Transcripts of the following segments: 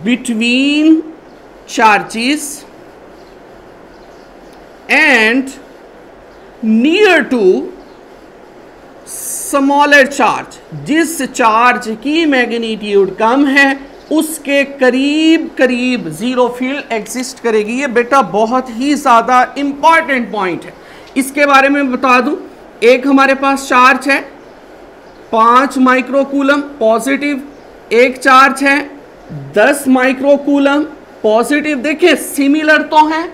between charges and near to smaller charge, जिस charge की magnitude कम है उसके करीब करीब जीरो फील्ड एग्जिस्ट करेगी। ये बेटा बहुत ही ज़्यादा इंपॉर्टेंट पॉइंट है, इसके बारे में बता दूं। एक हमारे पास चार्ज है 5 माइक्रोकूलम पॉजिटिव, एक चार्ज है 10 माइक्रोकूलम पॉजिटिव। देखिए सिमिलर तो है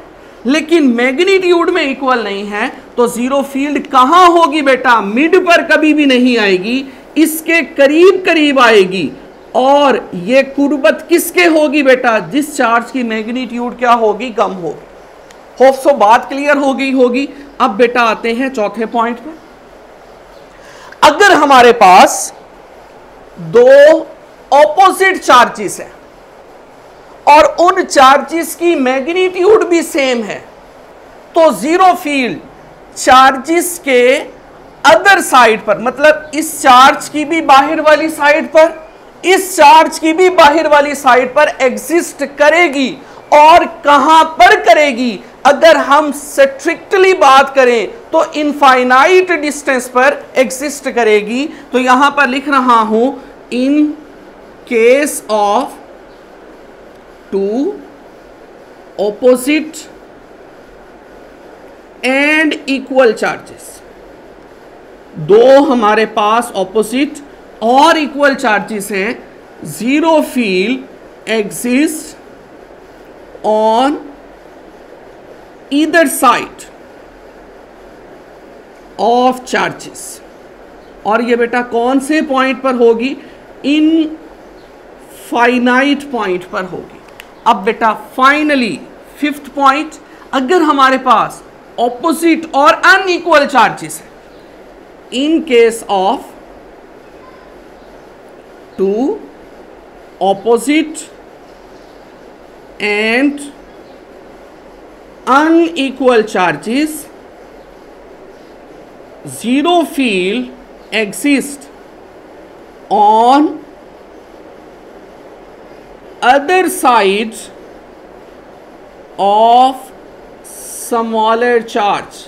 लेकिन मैग्नीट्यूड में इक्वल नहीं है, तो जीरो फील्ड कहां होगी बेटा? मिड पर कभी भी नहीं आएगी, इसके करीब करीब आएगी। और ये कुर्बत किसके होगी बेटा? जिस चार्ज की मैग्नीट्यूड क्या होगी? कम होगी। होप सो बात क्लियर हो गई होगी। अब बेटा आते हैं चौथे पॉइंट पे। अगर हमारे पास दो ऑपोजिट चार्जेस हैं और उन चार्जेस की मैग्नीट्यूड भी सेम है, तो जीरो फील्ड चार्जेस के अदर साइड पर, मतलब इस चार्ज की भी बाहर वाली साइड पर, इस चार्ज की भी बाहर वाली साइड पर एग्जिस्ट करेगी। और कहां पर करेगी? अगर हम स्ट्रिक्टली बात करें तो इनफाइनाइट डिस्टेंस पर एग्जिस्ट करेगी। तो यहां पर लिख रहा हूं, in case of two opposite and equal charges, दो हमारे पास ऑपोजिट और इक्वल चार्जेस हैं, zero field exist on either side of charges. और ये बेटा कौन से पॉइंट पर होगी? इन फाइनाइट पॉइंट पर होगी। अब बेटा फाइनली फिफ्थ पॉइंट, अगर हमारे पास ऑपोजिट और अनइक्वल चार्जेस है, in case of two opposite and unequal charges, zero field exists on other side of smaller charge।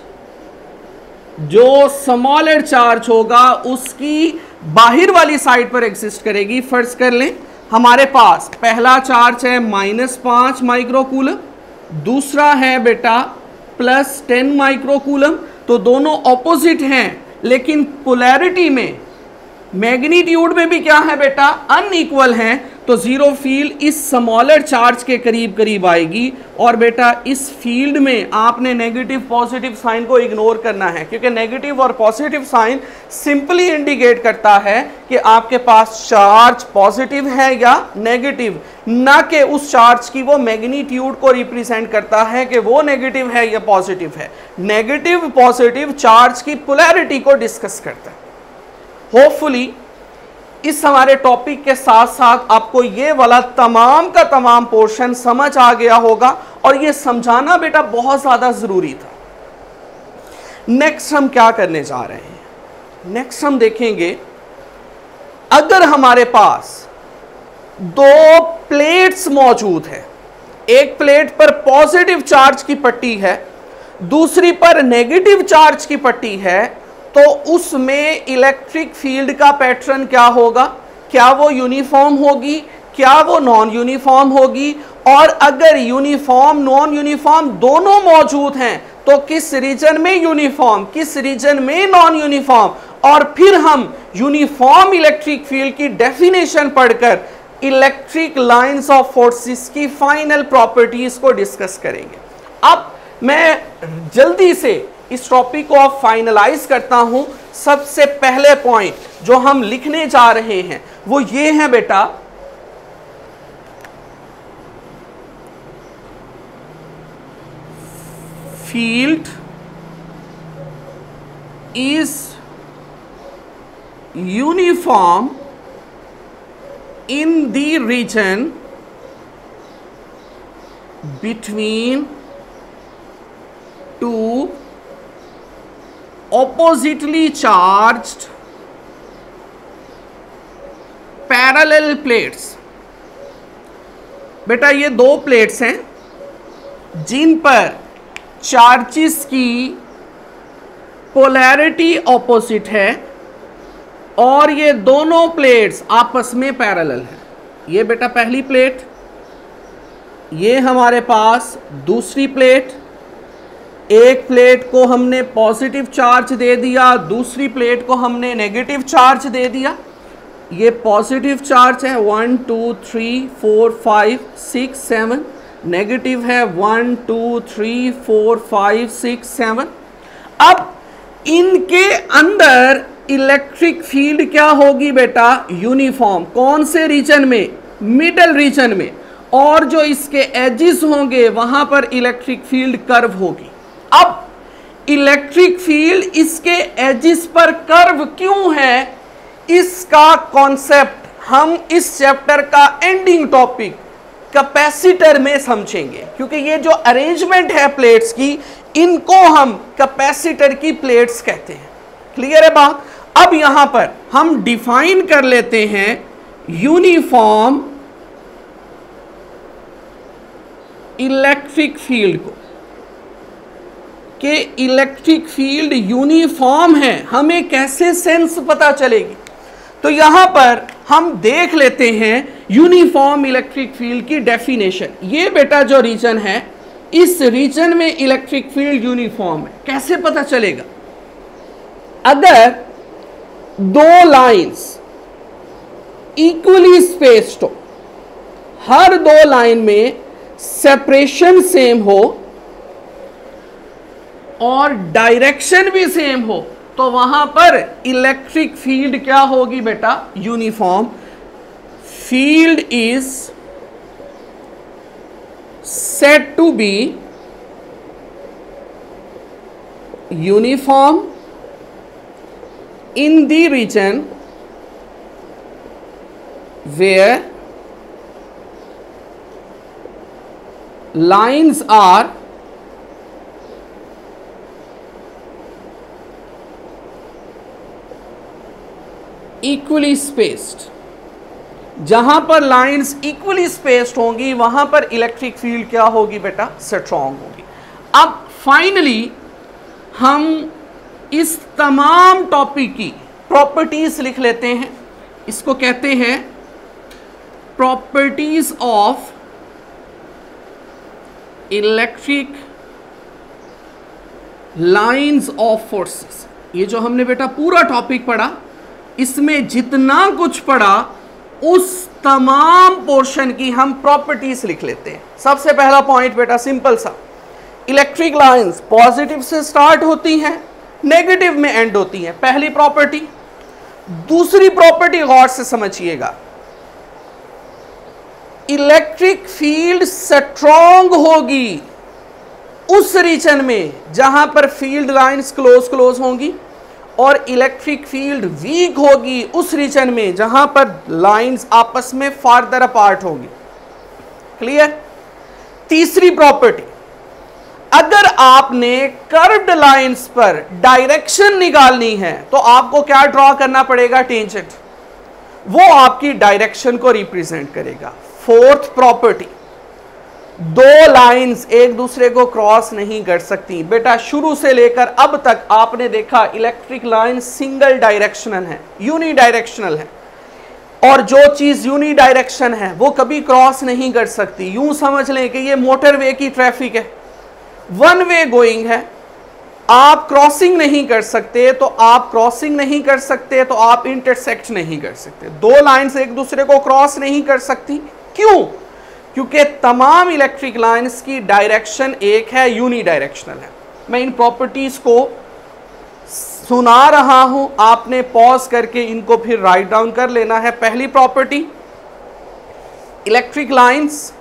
जो स्मॉलर चार्ज होगा उसकी बाहर वाली साइड पर एग्जिस्ट करेगी। फर्ज कर लें हमारे पास पहला चार्ज है -5 माइक्रोकूलम, दूसरा है बेटा +10 माइक्रोकूलम। तो दोनों ऑपोजिट हैं लेकिन पोलैरिटी में, मैग्नीट्यूड में भी क्या है बेटा? अनइक्वल हैं। तो जीरो फील्ड इस स्मॉलर चार्ज के करीब करीब आएगी। और बेटा इस फील्ड में आपने नेगेटिव पॉजिटिव साइन को इग्नोर करना है, क्योंकि नेगेटिव और पॉजिटिव साइन सिंपली इंडिकेट करता है कि आपके पास चार्ज पॉजिटिव है या नेगेटिव, ना कि उस चार्ज की वो मैग्नीट्यूड को रिप्रेजेंट करता है कि वो नेगेटिव है या पॉजिटिव है। नेगेटिव पॉजिटिव चार्ज की पोलैरिटी को डिस्कस करता है। होपफुली इस हमारे टॉपिक के साथ साथ आपको ये वाला तमाम का तमाम पोर्शन समझ आ गया होगा, और ये समझाना बेटा बहुत ज्यादा जरूरी था। नेक्स्ट हम क्या करने जा रहे हैं? नेक्स्ट हम देखेंगे, अगर हमारे पास दो प्लेट्स मौजूद है, एक प्लेट पर पॉजिटिव चार्ज की पट्टी है, दूसरी पर नेगेटिव चार्ज की पट्टी है, तो उसमें इलेक्ट्रिक फील्ड का पैटर्न क्या होगा? क्या वो यूनिफॉर्म होगी? क्या वो नॉन यूनिफॉर्म होगी? और अगर यूनिफॉर्म नॉन यूनिफॉर्म दोनों मौजूद हैं तो किस रीजन में यूनिफॉर्म, किस रीजन में नॉन यूनिफॉर्म? और फिर हम यूनिफॉर्म इलेक्ट्रिक फील्ड की डेफिनेशन पढ़कर इलेक्ट्रिक लाइंस ऑफ फोर्सेस की फाइनल प्रॉपर्टीज को डिस्कस करेंगे। अब मैं जल्दी से इस टॉपिक को अब फाइनलाइज करता हूं। सबसे पहले पॉइंट जो हम लिखने जा रहे हैं वो ये है बेटा, field is uniform in the region between two oppositely charged parallel plates। बेटा ये दो प्लेट्स हैं जिन पर चार्जेस की पोलैरिटी ऑपोजिट है और ये दोनों प्लेट्स आपस में पैरेलल हैं। ये बेटा पहली प्लेट, ये हमारे पास दूसरी प्लेट। एक प्लेट को हमने पॉजिटिव चार्ज दे दिया, दूसरी प्लेट को हमने नेगेटिव चार्ज दे दिया। ये पॉजिटिव चार्ज है 1 2 3 4 5 6 7, नेगेटिव है 1 2 3 4 5 6 7। अब इनके अंदर इलेक्ट्रिक फील्ड क्या होगी बेटा? यूनिफॉर्म। कौन से रीजन में? मिडल रीजन में। और जो इसके एजेस होंगे वहां पर इलेक्ट्रिक फील्ड कर्व होगी। अब इलेक्ट्रिक फील्ड इसके एजेस पर कर्व क्यों है, इसका कॉन्सेप्ट हम इस चैप्टर का एंडिंग टॉपिक कैपेसिटर में समझेंगे, क्योंकि ये जो अरेंजमेंट है प्लेट्स की, इनको हम कैपेसिटर की प्लेट्स कहते हैं। क्लियर है बात? अब यहां पर हम डिफाइन कर लेते हैं यूनिफॉर्म इलेक्ट्रिक फील्ड को, कि इलेक्ट्रिक फील्ड यूनिफॉर्म है। हमें कैसे सेंस पता चलेगी? तो यहां पर हम देख लेते हैं यूनिफॉर्म इलेक्ट्रिक फील्ड की डेफिनेशन। ये बेटा जो रीजन है, इस रीजन में इलेक्ट्रिक फील्ड यूनिफॉर्म है। कैसे पता चलेगा? अगर दो लाइंस इक्वली स्पेस्ड हो, हर दो लाइन में सेपरेशन सेम हो और डायरेक्शन भी सेम हो, तो वहां पर इलेक्ट्रिक फील्ड क्या होगी बेटा? Uniform. Field is said to be uniform in the region where lines are equally spaced। जहां पर लाइंस इक्वली स्पेस्ड होंगी वहां पर इलेक्ट्रिक फील्ड क्या होगी बेटा? स्ट्रॉन्ग होगी। अब फाइनली हम इस तमाम टॉपिक की प्रॉपर्टीज लिख लेते हैं। इसको कहते हैं properties of electric lines of forces. ये जो हमने बेटा पूरा टॉपिक पढ़ा, इसमें जितना कुछ पढ़ा उस तमाम पोर्शन की हम प्रॉपर्टीज लिख लेते हैं। सबसे पहला पॉइंट बेटा सिंपल सा, इलेक्ट्रिक लाइंस पॉजिटिव से स्टार्ट होती हैं, नेगेटिव में एंड होती है। पहली प्रॉपर्टी। दूसरी प्रॉपर्टी गौर से समझिएगा, इलेक्ट्रिक फील्ड स्ट्रॉन्ग होगी उस रीजन में जहां पर फील्ड लाइंस क्लोज क्लोज होंगी, और इलेक्ट्रिक फील्ड वीक होगी उस रीजन में जहां पर लाइंस आपस में फार्दर अपार्ट होंगी। क्लियर? तीसरी प्रॉपर्टी, अगर आपने कर्व्ड लाइंस पर डायरेक्शन निकालनी है तो आपको क्या ड्रॉ करना पड़ेगा? टेंजेंट। वो आपकी डायरेक्शन को रिप्रेजेंट करेगा। फोर्थ प्रॉपर्टी, दो लाइंस एक दूसरे को क्रॉस नहीं कर सकती। बेटा शुरू से लेकर अब तक आपने देखा इलेक्ट्रिक लाइन सिंगल डायरेक्शनल है, यूनी डायरेक्शनल है, और जो चीज यूनी डायरेक्शन है वो कभी क्रॉस नहीं कर सकती। यूं समझ लें कि ये मोटरवे की ट्रैफिक है, वन वे गोइंग है, आप क्रॉसिंग नहीं कर सकते, तो आप क्रॉसिंग नहीं कर सकते तो आप इंटरसेक्ट नहीं कर सकते। दो लाइंस एक दूसरे को क्रॉस नहीं कर सकती। क्यों? क्योंकि तमाम इलेक्ट्रिक लाइंस की डायरेक्शन एक है, यूनी डायरेक्शनल है। मैं इन प्रॉपर्टीज को सुना रहा हूं, आपने पॉज करके इनको फिर राइट डाउन कर लेना है। पहली property, electric lines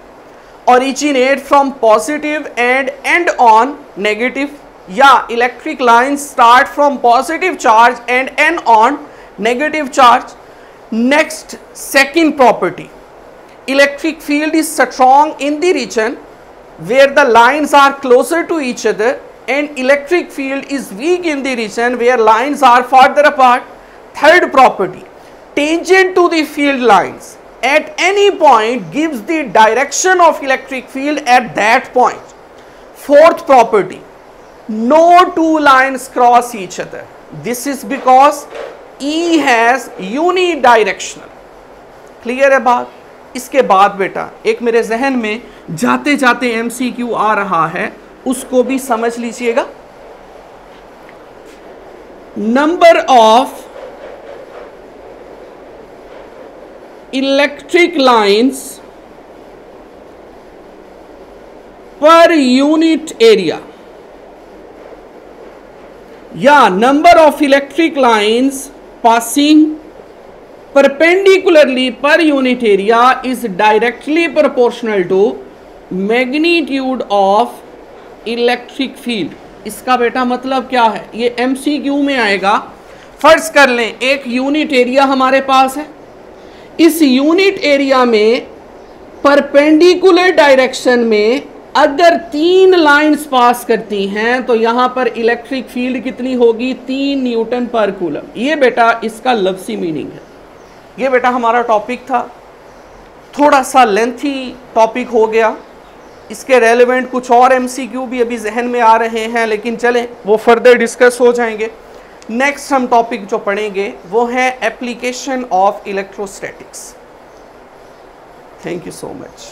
originate from positive and end on negative, या electric lines start from positive charge and end on negative charge. Next, second property, electric field is strong in the region where the lines are closer to each other, and electric field is weak in the region where lines are farther apart. Third property, tangent to the field lines at any point gives the direction of electric field at that point. Fourth property, no two lines cross each other. This is because E has unidirectional. Clear है बात? इसके बाद बेटा एक मेरे जहन में जाते जाते MCQ आ रहा है, उसको भी समझ लीजिएगा. Number of electric lines per unit area या number of electric lines passing perpendicularly per unit area is directly proportional to magnitude of electric field. इसका बेटा मतलब क्या है? ये MCQ में आएगा. फर्ज कर लें एक यूनिट एरिया हमारे पास है, इस यूनिट एरिया में परपेंडिकुलर डायरेक्शन में अगर 3 लाइंस पास करती हैं तो यहां पर इलेक्ट्रिक फील्ड कितनी होगी? 3 न्यूटन पर कूलम. ये बेटा इसका लफ्ज़ी मीनिंग है. ये बेटा हमारा टॉपिक था, थोड़ा सा लेंथी टॉपिक हो गया. इसके रेलेवेंट कुछ और MCQ भी अभी जहन में आ रहे हैं, लेकिन चलें वो फर्दर डिस्कस हो जाएंगे. नेक्स्ट हम टॉपिक जो पढ़ेंगे वो है application of electrostatics. Thank you so much.